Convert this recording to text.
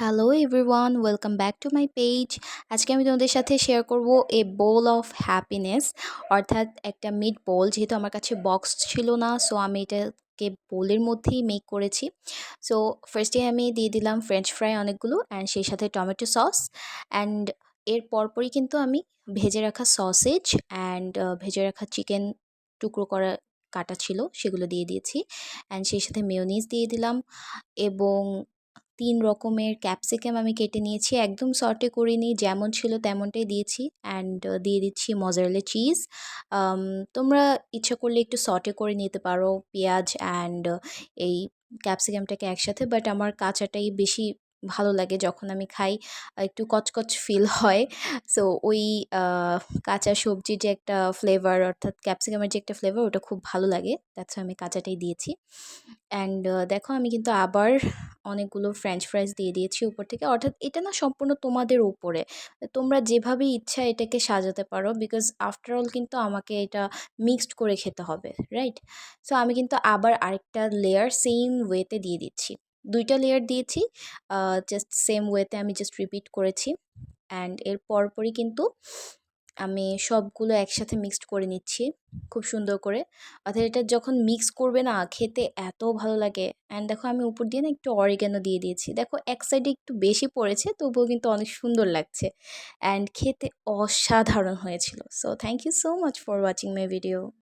Hello everyone, welcome back to my page. আজকে আমি তোমাদের সাথে শেয়ার করব এ বোল অফ হ্যাপিনেস, অর্থাৎ একটা মিট বোল। যেহেতু আমার কাছে বক্স ছিল না, সো আমি এটাকে বোলের মধ্যেই মেক করেছি। সো ফার্স্টে আমি দিয়ে দিলাম ফ্রেঞ্চ ফ্রাই অনেকগুলো, অ্যান্ড সেই সাথে টমেটো সস, অ্যান্ড এর পরপরই কিন্তু আমি ভেজে রাখা সসেজ অ্যান্ড ভেজে রাখা চিকেন টুকরো করা কাটা ছিল সেগুলো দিয়ে দিয়েছি, অ্যান্ড সেই সাথে মেয়োনিজ দিয়ে দিলাম এবং ৩ রকমের ক্যাপসিকাম আমি কেটে নিয়েছি। একদম সটে করিনি, যেমন ছিল তেমনটাই দিয়েছি। অ্যান্ড দিয়ে দিচ্ছি মজারেলা চিজ। আম তোমরা ইচ্ছা করলে একটু সটে করে নিতে পারো পেঁয়াজ অ্যান্ড এই ক্যাপসিকামটাকে একসাথে। বাট আমার কাঁচাটাই বেশি ভালো লাগে, যখন আমি খাই একটু কচকচ ফিল হয়। সো ওই আ কাঁচা সবজির যে একটা ফ্লেভার, অর্থাৎ ক্যাপসিকামের যে একটা ফ্লেভার, ওটা খুব ভালো লাগে। দ্যাটস হোয়াই আমি কাঁচাটাই দিয়েছি। অ্যান্ড দেখো আমি কিন্তু আবার অনেকগুলো ফ্রেঞ্চ ফ্রাইজ দিয়ে দিয়েছি উপর থেকে। অর্থাৎ এটা না সম্পূর্ণ তোমাদের উপরে। তোমরা যেভাবে ইচ্ছা এটাকে সাজাতে পারো, বিকজ আফটার অল কিন্তু আমাকে এটা মিক্সড করে খেতে হবে, রাইট? সো আমি কিন্তু আবার আরেকটা লেয়ার সেম ওয়েতে দিয়ে দিচ্ছি। ২ টা লেয়ার দিয়েছি, জাস্ট সেম ওয়েতে আমি জাস্ট রিপিট করেছি। অ্যান্ড এর পরপরই কিন্তু আমি সবগুলো একসাথে মিক্সড করে নিচ্ছি খুব সুন্দর করে। অর্থাৎ এটা যখন মিক্স করবে না, খেতে এত ভালো লাগে। অ্যান্ড দেখো আমি উপর দিয়ে না একটু অরিগ্যানো দিয়ে দিয়েছি। দেখো এক সাইডে একটু বেশি পড়েছে, তবুও কিন্তু অনেক সুন্দর লাগছে। অ্যান্ড খেতে অসাধারণ হয়েছিল। So thank you so much for watching my video.